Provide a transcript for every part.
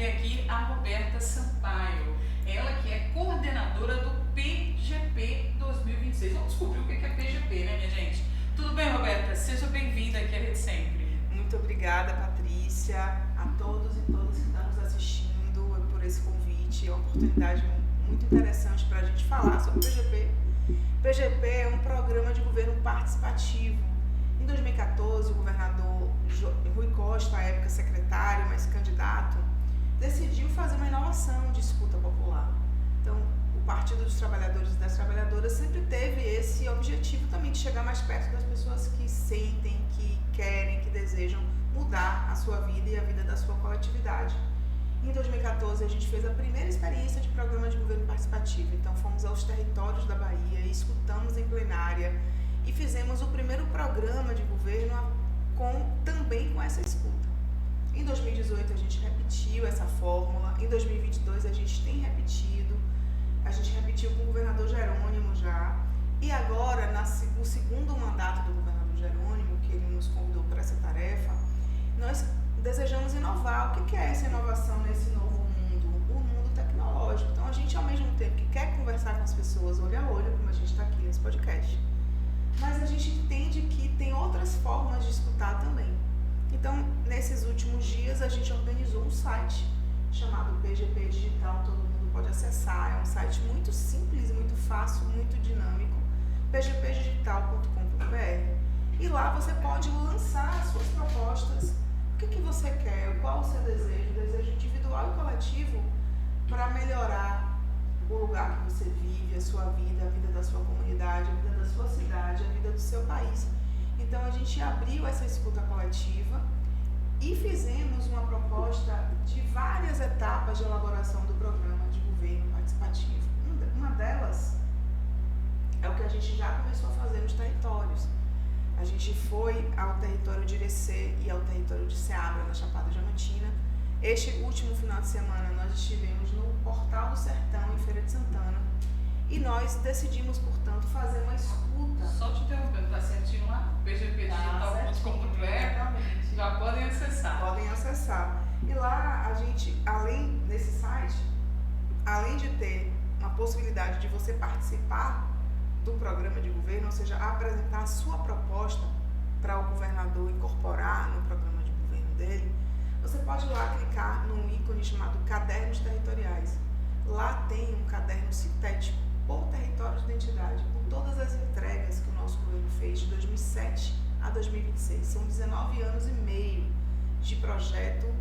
ter aqui a Roberta Sampaio, ela que é coordenadora do PGP 2026. Vamos descobrir o que é PGP, né, minha gente? Tudo bem, Roberta? Seja bem-vinda aqui à Rede Sempre. Muito obrigada, Patrícia, a todos e todas que estão nos assistindo por esse convite. É uma oportunidade muito interessante para a gente falar sobre o PGP. PGP é um programa de governo participativo. Em 2014, o governador Rui Costa, à época secretário, mas candidato, decidiu fazer uma inovação de escuta popular. Então, o Partido dos Trabalhadores e das Trabalhadoras sempre teve esse objetivo também de chegar mais perto das pessoas que sentem, que querem, que desejam mudar a sua vida e a vida da sua coletividade. Em 2014, a gente fez a primeira experiência de programa de governo participativo. Então, fomos aos territórios da Bahia, escutamos em plenária e fizemos o primeiro programa de governo também com essa escuta. Em 2018, a gente repetiu essa fórmula. Em 2022, a gente tem repetido. A gente repetiu com o governador Jerônimo já. E agora, no segundo mandato do governador Jerônimo, que ele nos convidou para essa tarefa, nós desejamos inovar. O que é essa inovação nesse novo mundo? O mundo tecnológico. Então, a gente, ao mesmo tempo que quer conversar com as pessoas olho a olho, como a gente está aqui nesse podcast, mas a gente entende que tem outras formas de escutar também. Então, nesses últimos dias, a gente organizou um site chamado PGP Digital, todo mundo pode acessar. É um site muito simples, muito fácil, muito dinâmico, pgpdigital.com.br. E lá você pode lançar as suas propostas. O que você quer? Qual o seu desejo individual e coletivo para melhorar o lugar que você vive, a sua vida, a vida da sua comunidade, a vida da sua cidade, a vida do seu país. Então, a gente abriu essa escuta coletiva e fizemos uma proposta de várias etapas de elaboração do programa de governo participativo. Uma delas é o que a gente já começou a fazer nos territórios. A gente foi ao território de Irecê e ao território de Ceabra, na Chapada Diamantina. Este último final de semana nós estivemos no Portal do Sertão, em Feira de Santana, e nós decidimos, portanto, fazer uma escuta. Só te interrompendo, tá certinho lá? pgpdigital.com.br, já podem acessar. Podem acessar. E lá a gente, além desse site, além de ter uma possibilidade de você participar do programa de governo, ou seja, apresentar a sua proposta para o governador incorporar no programa de governo dele, você pode lá clicar num ícone chamado Cadernos Territoriais. Lá tem um caderno sintético por território de identidade, com todas as entregas que o nosso governo fez de 2007 a 2026. São 19 anos e meio de projeto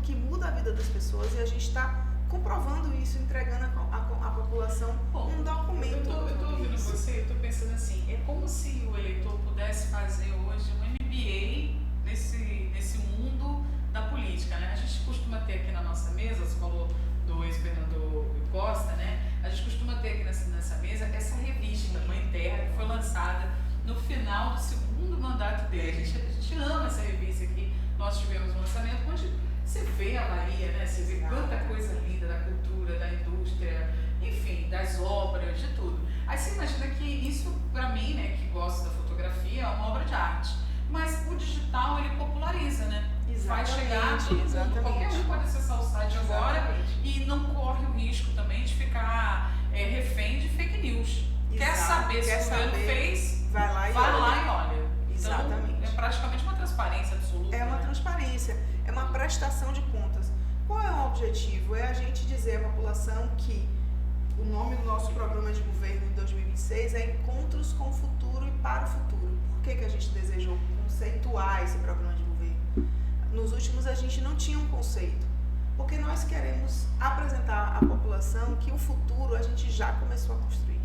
que muda a vida das pessoas, e a gente está comprovando isso, entregando à população um documento. Eu estou ouvindo você, eu estou pensando assim, é como se o eleitor pudesse fazer hoje um MBA nesse mundo da política, né? A gente costuma ter aqui na nossa mesa, você falou do ex-governador Rui Costa, né? A gente costuma ter aqui nessa mesa essa revista, Mãe Terra, que foi lançada no final do segundo mandato dele. A gente ama essa revista aqui. Nós tivemos um lançamento onde você vê a Bahia, né? Você vê quanta coisa linda da cultura, da indústria, enfim, das obras, de tudo. Aí você imagina que isso, para mim, né, que gosto da fotografia, é uma obra de arte. Mas o digital, ele populariza, né? Vai chegar a todo mundo. Qualquer um pode acessar o site agora e não corre o risco também de ficar refém de fake news. Quer saber se o governo fez, vai lá e olha. Exatamente. Então, é praticamente uma transparência absoluta. É uma transparência, é uma prestação de contas. Qual é o objetivo? É a gente dizer à população que o nome do nosso programa de governo em 2026 é Encontros com o Futuro e para o Futuro. Por que a gente desejou conceituar esse programa de governo? Nos últimos, a gente não tinha um conceito, porque nós queremos apresentar à população que o futuro a gente já começou a construir.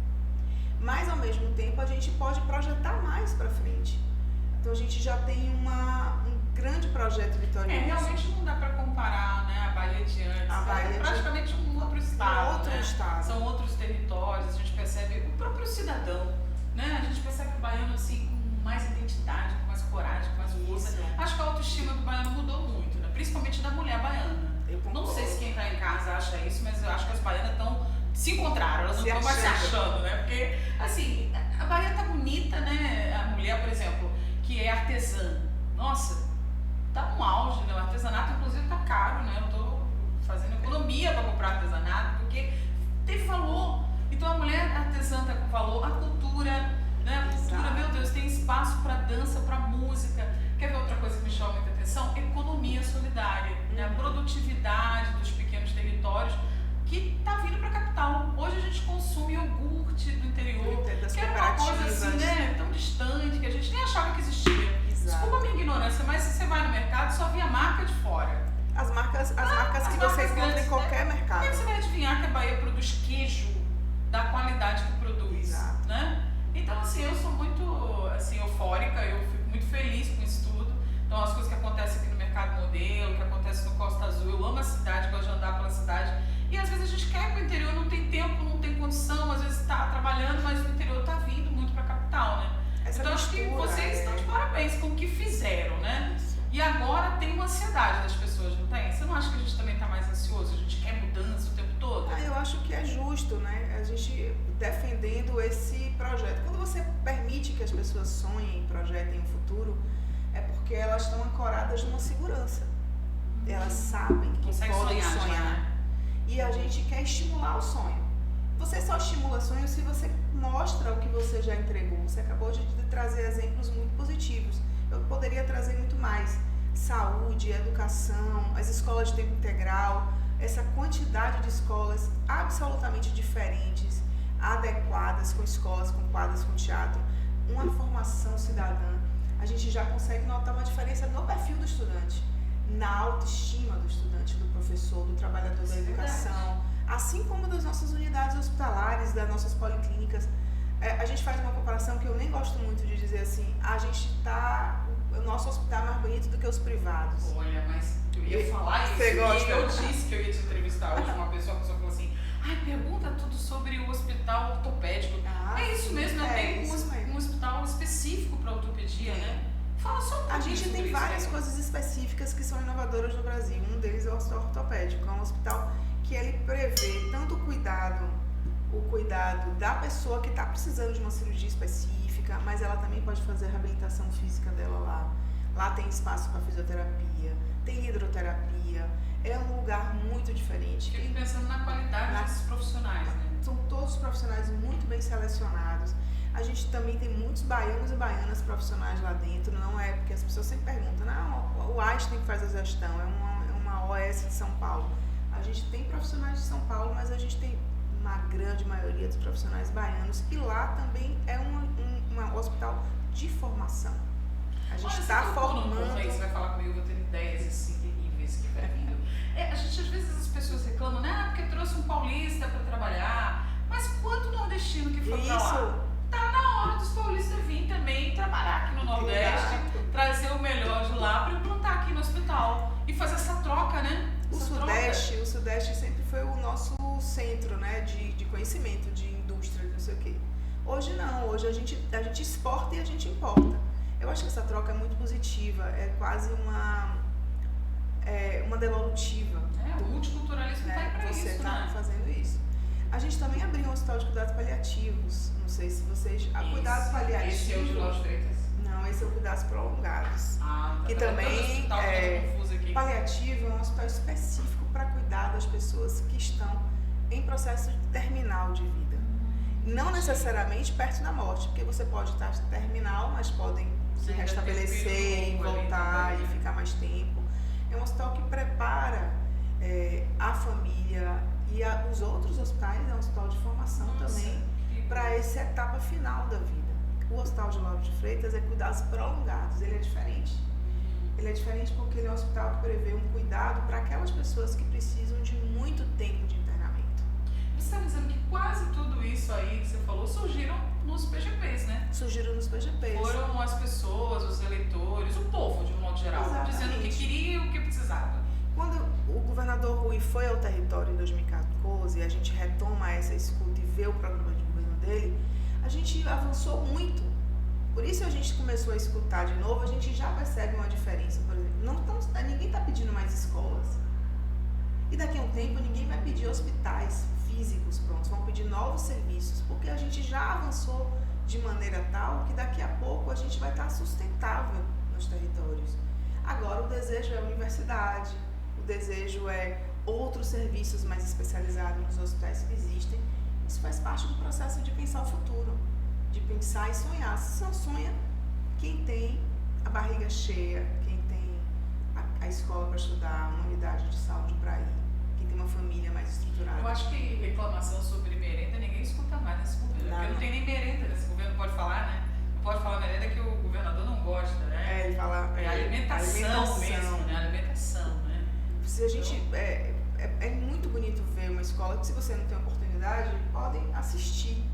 Mas, ao mesmo tempo, a gente pode projetar mais para frente. Então, a gente já tem um grande projeto vitorioso. Realmente não dá para comparar, né, a Bahia de antes. É praticamente um outro estado. São outros territórios, a gente percebe o próprio cidadão, né? A gente percebe o baiano assim, com mais identidade, com mais coragem, com mais força. Acho que a autoestima do baiano mudou muito, né? Principalmente da mulher baiana. Não sei se quem está em casa acha isso, mas eu acho que as baianas se encontraram, elas não estão mais se achando, né? Porque, assim, a Bahia tá bonita, né? A mulher, por exemplo, que é artesã, nossa, tá um auge, né? O artesanato, inclusive, tá caro, né? Eu tô coisa assim, né, tão distante, que a gente nem achava que existia. Exato. Desculpa a minha ignorância, mas se você vai no mercado, só vê a marca de fora. As marcas que você encontra em qualquer mercado. Como é que você vai adivinhar que a Bahia produz queijo da qualidade que produz? Exato. Né? Então, assim, eu sou muito assim, eufórica, eu fico muito feliz com isso tudo. Então, as coisas que acontecem aqui no Mercado Modelo, que acontecem no Costa Azul, eu amo a cidade, gosto de andar pela cidade. E às vezes a gente quer ir para o interior, não tem tempo, não tem condição, às vezes está trabalhando, mas o interior está vindo muito para a capital, né? Então, acho que vocês estão de parabéns com o que fizeram, né? E agora tem uma ansiedade das pessoas, não tem? Você não acha que a gente também está mais ansioso? A gente quer mudança o tempo todo? Eu acho que é justo, né? A gente defendendo esse projeto. Quando você permite que as pessoas sonhem e projetem um futuro, é porque elas estão ancoradas numa segurança. Elas sabem que podem sonhar. E a gente quer estimular o sonho. Você só estimula sonho se você mostra o que você já entregou. Você acabou de trazer exemplos muito positivos. Eu poderia trazer muito mais. Saúde, educação, as escolas de tempo integral, essa quantidade de escolas absolutamente diferentes, adequadas, com escolas, com quadras, com teatro, uma formação cidadã. A gente já consegue notar uma diferença no perfil do estudante, na autoestima do estudante, do professor, do trabalhador da educação, assim como das nossas unidades hospitalares, das nossas policlínicas. A gente faz uma comparação que eu nem gosto muito de dizer assim, o nosso hospital é mais bonito do que os privados. Olha, mas eu ia falar isso. Você gosta? E eu disse que eu ia te entrevistar hoje, a pessoa falou assim, pergunta tudo sobre o hospital ortopédico. É isso mesmo, eu tenho um hospital específico para ortopedia, né? Fala só um pouquinho. A gente tem várias coisas específicas que são inovadoras no Brasil. Um deles é o hospital ortopédico, é um hospital que ele prevê tanto o cuidado da pessoa que está precisando de uma cirurgia específica, mas ela também pode fazer a reabilitação física dela lá. Lá tem espaço para fisioterapia, tem hidroterapia, é um lugar muito diferente. Fico pensando na qualidade desses profissionais, né? São todos profissionais muito bem selecionados. A gente também tem muitos baianos e baianas profissionais lá dentro, não é porque as pessoas sempre perguntam, o Einstein que faz a gestão, é uma OS de São Paulo. A gente tem profissionais de São Paulo, mas a gente tem uma grande maioria dos profissionais baianos, e lá também é um hospital de formação. A gente está formando. Você vai falar comigo, eu vou ter ideias assim terríveis que vai vindo. A gente, às vezes, as pessoas reclamam, porque trouxe um paulista para trabalhar, mas quanto nordestino que foi para lá? Tá na hora dos paulistas vir também trabalhar aqui no Nordeste, trazer o melhor de lá para implantar aqui no hospital e fazer essa troca, né? O Sudeste sempre foi o nosso centro, né, de conhecimento, de indústria, não sei o quê. Hoje não, hoje a gente exporta e a gente importa. Eu acho que essa troca é muito positiva, é quase uma devolutiva. O multiculturalismo está aí para isso, você está né? fazendo isso. A gente também abriu um hospital de cuidados paliativos, não sei se vocês... Cuidados paliativos... Esse é o de Lauro de Freitas? Não, esse é o cuidados prolongados. Que também confuso aqui. Paliativo é um hospital específico para cuidar das pessoas que estão em processo terminal de vida. Não necessariamente perto da morte, porque você pode estar terminal, mas podem se restabelecer e voltar e ficar mais tempo. É um hospital que prepara a família e os outros hospitais, é um hospital de formação também, para essa etapa final da vida. O Hospital de Lauro de Freitas é cuidados prolongados, ele é diferente. Ele é diferente porque ele é um hospital que prevê um cuidado para aquelas pessoas que precisam de muito tempo de internamento. Você está dizendo que quase tudo isso aí que você falou surgiram nos PGPs, né? Surgiram nos PGPs. Foram as pessoas, os eleitores, o povo de um modo geral, dizendo o que queria e o que precisava. Quando o governador Rui foi ao território em 2014 e a gente retoma essa escuta e vê o programa de governo dele, a gente avançou muito. Por isso a gente começou a escutar de novo, a gente já percebe uma diferença. Por exemplo, ninguém está pedindo mais escolas. E daqui a um tempo ninguém vai pedir hospitais físicos prontos, vão pedir novos serviços, porque a gente já avançou de maneira tal que daqui a pouco a gente vai estar sustentável nos territórios. Agora o desejo é universidade, o desejo é outros serviços mais especializados nos hospitais que existem. Isso faz parte do processo de pensar o futuro, de pensar e sonhar. Se não sonha, quem tem a barriga cheia, quem tem a escola para estudar, uma unidade de saúde para ir, quem tem uma família mais estruturada. Eu acho que reclamação sobre merenda ninguém escuta mais nesse governo, porque não tem nem merenda nesse governo, pode alimentação mesmo, né? Alimentação, né? Se a gente, é muito bonito ver uma escola que, se você não tem oportunidade, podem assistir.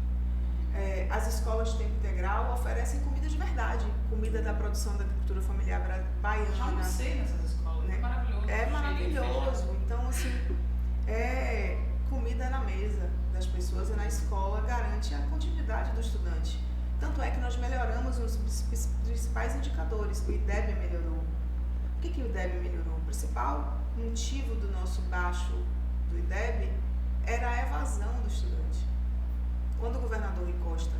As escolas de tempo integral oferecem comida de verdade, comida da produção da agricultura familiar baiana. Já almocei nessas escolas, né? Maravilhoso. É maravilhoso. Então, assim, comida na mesa das pessoas e na escola garante a continuidade do estudante. Tanto é que nós melhoramos os principais indicadores. O IDEB melhorou. Por que o IDEB melhorou? O principal motivo do nosso baixo do IDEB era a evasão do estudante. Quando o governador Rui Costa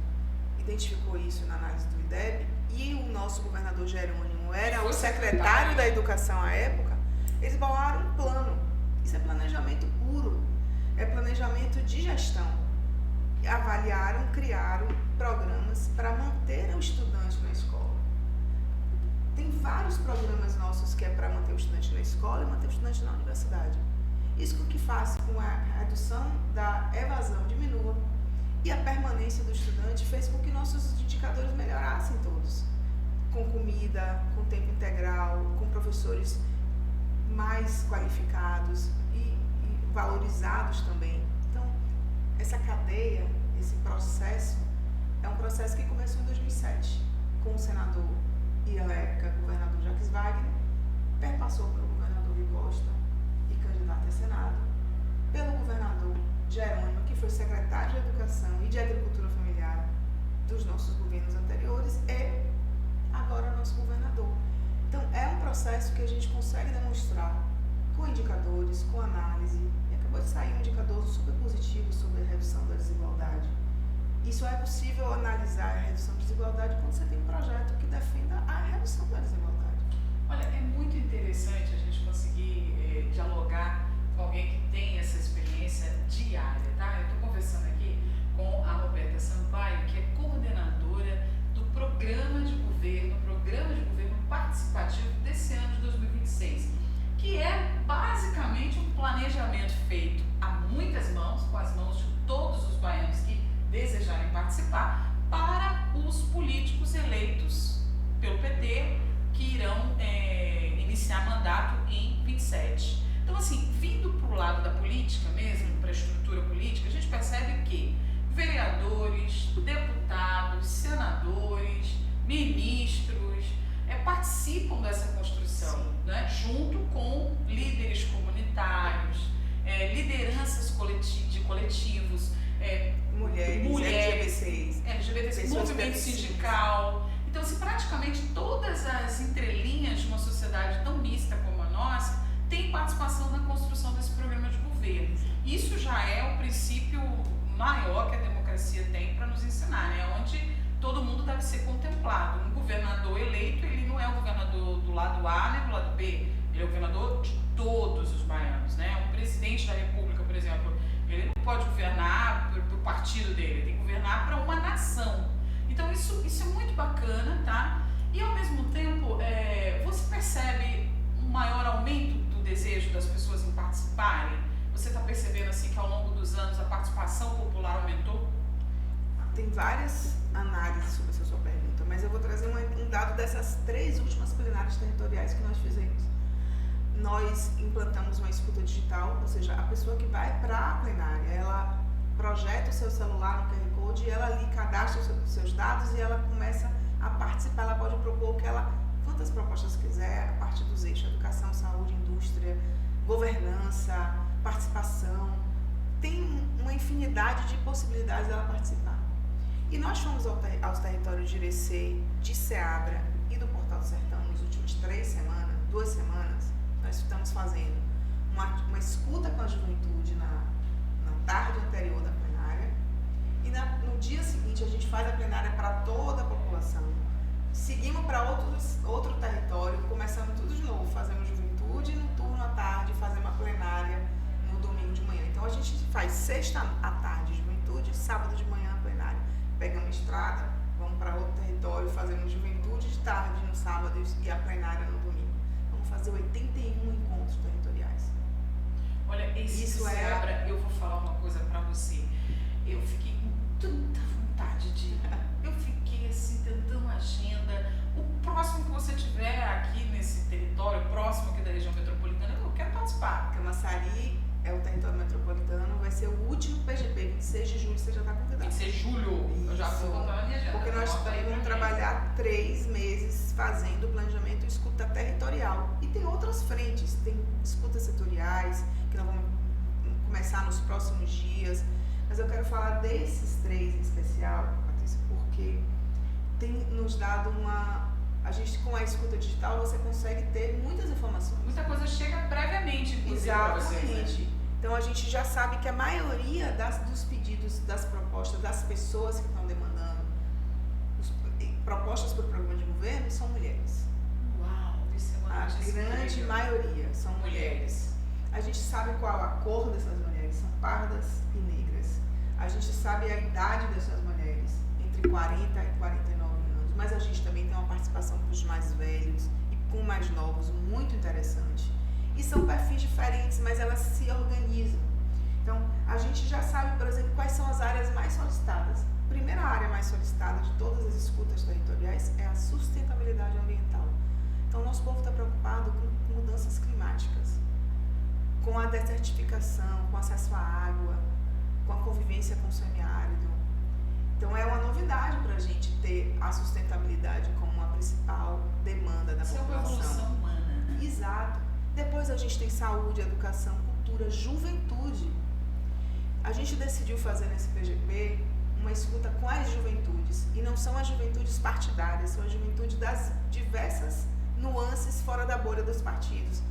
identificou isso na análise do IDEB, e o nosso governador Jerônimo era o secretário da Educação à época, eles bolaram um plano. Isso é planejamento puro, é planejamento de gestão. Avaliaram, criaram programas para manter o estudante na escola. Tem vários programas nossos que é para manter o estudante na escola e manter o estudante na universidade. Isso que faz com a redução da evasão diminua e a permanência do estudante fez com que nossos indicadores melhorassem todos. Com comida, com tempo integral, com professores mais qualificados e valorizados também. Então, essa cadeia, esse processo, é um processo que começou em 2007, com o senador e, à época, o governador Jacques Wagner, perpassou pelo governador Rui Costa e candidato a Senado, pelo governador Jerônimo, que foi secretário de Educação e de Agricultura Familiar dos nossos governos anteriores, e agora nosso governador. Então, é um processo que a gente consegue demonstrar com indicadores, com análise, e acabou de sair um indicador super positivo sobre a redução da desigualdade. E só é possível analisar a redução da desigualdade quando você tem um projeto que defenda a redução da desigualdade. Olha, é muito interessante a gente conseguir dialogar com alguém que tem essa experiência diária, tá? Eu estou conversando aqui com a Roberta Sampaio, que é coordenadora do Programa de Governo Participativo desse ano de 2026, que é basicamente um planejamento feito a muitas mãos, com as mãos de todos os baianos que desejarem participar, para os políticos eleitos pelo PT, que irão iniciar mandato em 27. Então, assim, vindo para o lado da política mesmo, para a estrutura política, a gente percebe que vereadores, deputados, senadores, ministros participam dessa construção, né? Junto com líderes comunitários, lideranças de coletivos, mulheres, LGBTs, movimento sindical. Então, assim, praticamente todas as entrelinhas de uma sociedade tão mista como a nossa têm participação na construção desse programa de governo. Isso já é o princípio maior que a democracia tem para nos ensinar, né? Onde todo mundo deve ser contemplado. Um governador eleito, ele não é o governador do lado A nem do lado B, ele é o governador de todos os baianos, né? Um presidente da República, por exemplo, ele não pode governar para o partido dele, ele tem que governar para uma nação. Então isso é muito bacana, tá? E ao mesmo tempo, você percebe um maior aumento do desejo das pessoas em participarem? Você está percebendo assim que ao longo dos anos a participação popular aumentou? Tem várias análises sobre essa sua pergunta, mas eu vou trazer um dado dessas 3 últimas plenárias territoriais que nós fizemos. Nós implantamos uma escuta digital, ou seja, a pessoa que vai para a plenária, ela projeta o seu celular no QR Code e ela ali cadastra os seus dados e ela começa a participar, ela pode propor quantas propostas quiser, a partir dos eixos educação, saúde, indústria, governança, participação. Tem uma infinidade de possibilidades dela participar. E nós fomos aos territórios de Irecê, de Ceabra e do Portal do Sertão nos últimos 2 semanas. Nós estamos fazendo uma escuta com a juventude na tarde anterior da plenária e no dia seguinte a gente faz a plenária para toda a população. Seguimos para outro território, começando tudo de novo, fazemos juventude no turno à tarde, fazemos a plenária no domingo de manhã. Então a gente faz sexta à tarde juventude, sábado de manhã a plenária. Pegamos estrada, vamos para outro território, fazemos juventude de tarde no sábado e a plenária no domingo. Vamos fazer 81 encontros territoriais. Olha, isso Ceabra, eu vou falar uma coisa para você. Eu fiquei com tanta vontade de ir. Eu fiquei aqui assim, tentando agenda. O próximo que você tiver aqui nesse território, próximo aqui da região metropolitana, eu quero participar. Camaçari é o território metropolitano, vai ser o último PGP, 26 de julho, você já está convidado. 26 de julho, eu já vou botar na minha agenda. Porque nós vamos trabalhar 3 meses fazendo planejamento e escuta territorial. E tem outras frentes, tem escutas setoriais, que nós vamos começar nos próximos dias. Mas eu quero falar desses 3 em especial, Patrícia, porque tem nos dado a gente, com a escuta digital, você consegue ter muitas informações. Muita coisa chega previamente, inclusive. Exatamente. Né? Então a gente já sabe que a maioria dos pedidos, das propostas, das pessoas que estão demandando propostas para o programa de governo são mulheres. Uau, isso é uma notícia A grande incrível. maioria são mulheres. A gente sabe qual a cor dessas mulheres, são pardas e negras. A gente sabe a idade dessas mulheres, entre 40 e 49 anos, mas a gente também tem uma participação com os mais velhos e com mais novos, muito interessante. E são perfis diferentes, mas elas se organizam. Então, a gente já sabe, por exemplo, quais são as áreas mais solicitadas. A primeira área mais solicitada de todas as escutas territoriais é a sustentabilidade ambiental. Então, o nosso povo está preocupado com mudanças climáticas, com a desertificação, com acesso à água, com a convivência com o semiárido. Então, é uma novidade para a gente ter a sustentabilidade como uma principal demanda da população. Isso é uma evolução humana, né? Exato. Depois a gente tem saúde, educação, cultura, juventude. A gente decidiu fazer nesse PGP uma escuta com as juventudes. E não são as juventudes partidárias, são as juventudes das diversas nuances fora da bolha dos partidos.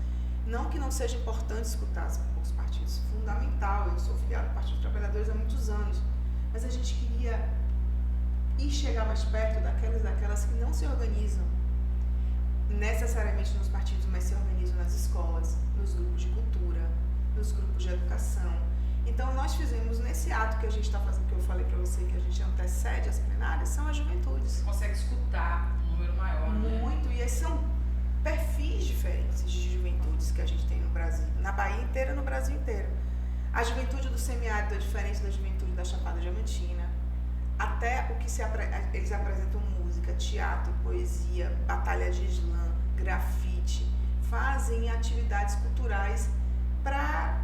Não que não seja importante escutar os partidos, fundamental. Eu sou filiado do Partido dos Trabalhadores há muitos anos. Mas a gente queria ir chegar mais perto daquelas que não se organizam necessariamente nos partidos, mas se organizam nas escolas, nos grupos de cultura, nos grupos de educação. Então, nós fizemos nesse ato que a gente está fazendo, que eu falei para você, que a gente antecede as plenárias, são as juventudes. Você consegue escutar um número maior, né? Muito, e esses são perfis diferentes de juventudes que a gente tem no Brasil, na Bahia inteira e no Brasil inteiro. A juventude do semiárido é diferente da juventude da Chapada Diamantina. Até o que eles apresentam música, teatro, poesia, batalha de slam, grafite, fazem atividades culturais para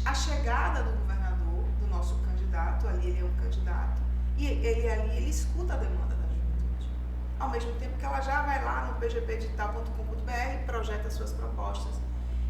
a chegada do governador, do nosso candidato, ali ele é um candidato, e ele escuta a demanda da juventude. Ao mesmo tempo que ela já vai lá no pgpdigital.com.br e projeta suas propostas.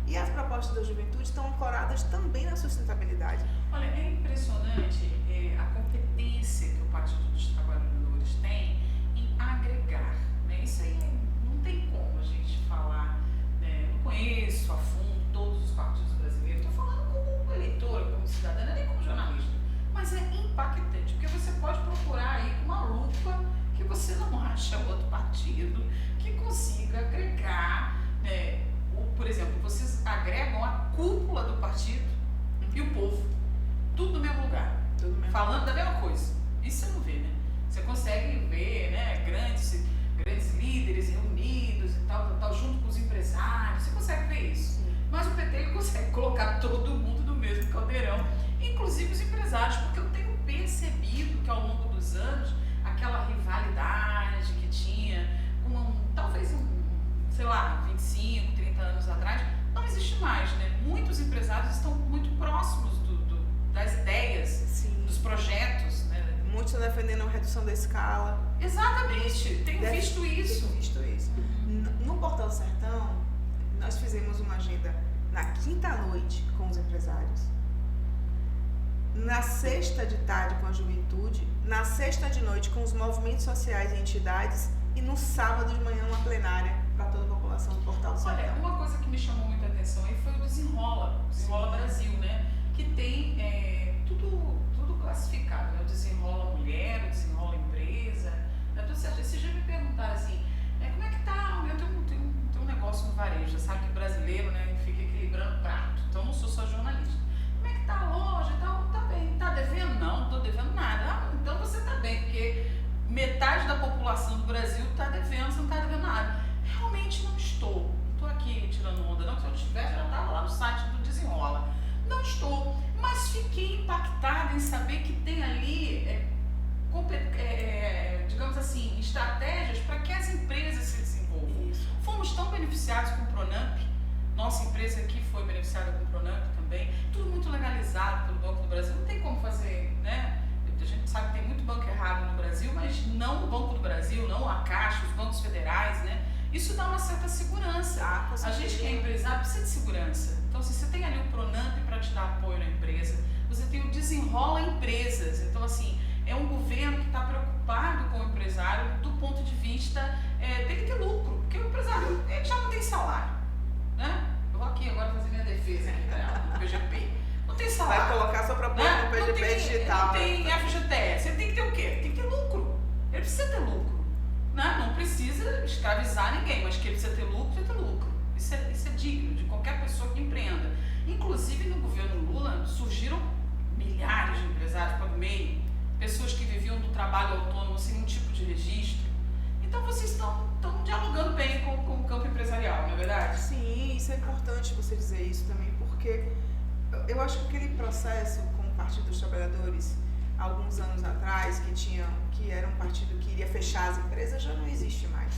E as propostas da juventude estão ancoradas também na sustentabilidade. Olha, é impressionante a competência que o Partido dos Trabalhadores tem em agregar, né? Isso aí não tem como a gente falar, né? Não conheço a fundo todos os partidos brasileiros, estou falando como eleitora, como cidadã, nem como jornalista, mas é impactante, porque você pode procurar aí com uma lupa que você não acha outro partido que consiga agregar, né? Por exemplo, vocês agregam a cúpula do partido e o povo, tudo no mesmo lugar, falando da mesma coisa. Isso você não vê, né? Você consegue ver, né, grandes líderes reunidos e tal, junto com os empresários, você consegue ver isso. Sim. Mas o PT ele consegue colocar todo mundo no mesmo caldeirão, inclusive os empresários, porque eu tenho percebido que ao longo dos anos, aquela rivalidade que tinha, talvez sei lá, 25, 30 anos atrás, não existe mais, né? Muitos empresários estão muito próximos das ideias, Sim. dos projetos, né? Muitos estão defendendo a redução da escala. Exatamente, tenho visto isso. No Portal do Sertão, nós fizemos uma agenda na quinta noite com os empresários, na sexta de tarde com a juventude, na sexta de noite com os movimentos sociais e entidades e no sábado de manhã uma plenária para toda a população do Portal do Sertão. Olha, uma coisa que me chamou muita atenção aí foi o Desenrola Brasil, né? Que tem tudo classificado, né? O Desenrola Mulher, o Desenrola Empresa, né? Tudo certo. Esse dia me perguntaram assim, como é que tá? Eu tenho um negócio no varejo, já sabe que brasileiro, né, fica equilibrando prato, então eu não sou só jornalista. Como é que tá a loja e tal? Tá bem. Tá devendo? Não, não tô devendo nada. Ah, então você tá bem, porque metade da população do Brasil tá devendo, você não tá devendo nada. Realmente não estou. Não estou aqui tirando onda, não. Se eu tivesse, já estava lá no site do Desenrola. Não estou. Mas fiquei impactada em saber que tem ali, digamos digamos assim, estratégias para que as empresas se desenvolvam. Isso. Fomos tão beneficiados com o Pronamp, nossa empresa aqui foi beneficiada com o Pronamp também, tudo muito legalizado pelo Banco do Brasil, não tem como fazer, né? A gente sabe que tem muito banco errado no Brasil, mas não o Banco do Brasil, não a Caixa, os bancos federais, né? Isso dá uma certa segurança. A gente que é empresário precisa de segurança. Então, se você tem ali o Pronamp para te dar apoio na empresa, você tem o Desenrola Empresas. Então, assim, é um governo que está preocupado com o empresário do ponto de vista dele ter lucro, porque o empresário ele já não tem salário, né? Eu vou aqui agora fazer minha defesa aqui no PGP. Não tem salário. Vai colocar sua proposta no PGP digital. Não tem FGTS. Você tem que ter o quê? Tem que ter lucro. Ele precisa ter lucro. Né? Não precisa escravizar ninguém, mas que ele precisa ter lucro, precisa ter lucro. Isso é digno de qualquer pessoa que empreenda. Inclusive, no governo Lula, surgiram milhares de empresários para o meio, pessoas que viviam do trabalho autônomo sem nenhum tipo de registro. Então, vocês estão dialogando bem com o campo empresarial, não é verdade? Sim, isso é importante você dizer isso também, porque eu acho que aquele processo com o Partido dos Trabalhadores, alguns anos atrás, que era um partido que iria fechar as empresas, já não existe mais.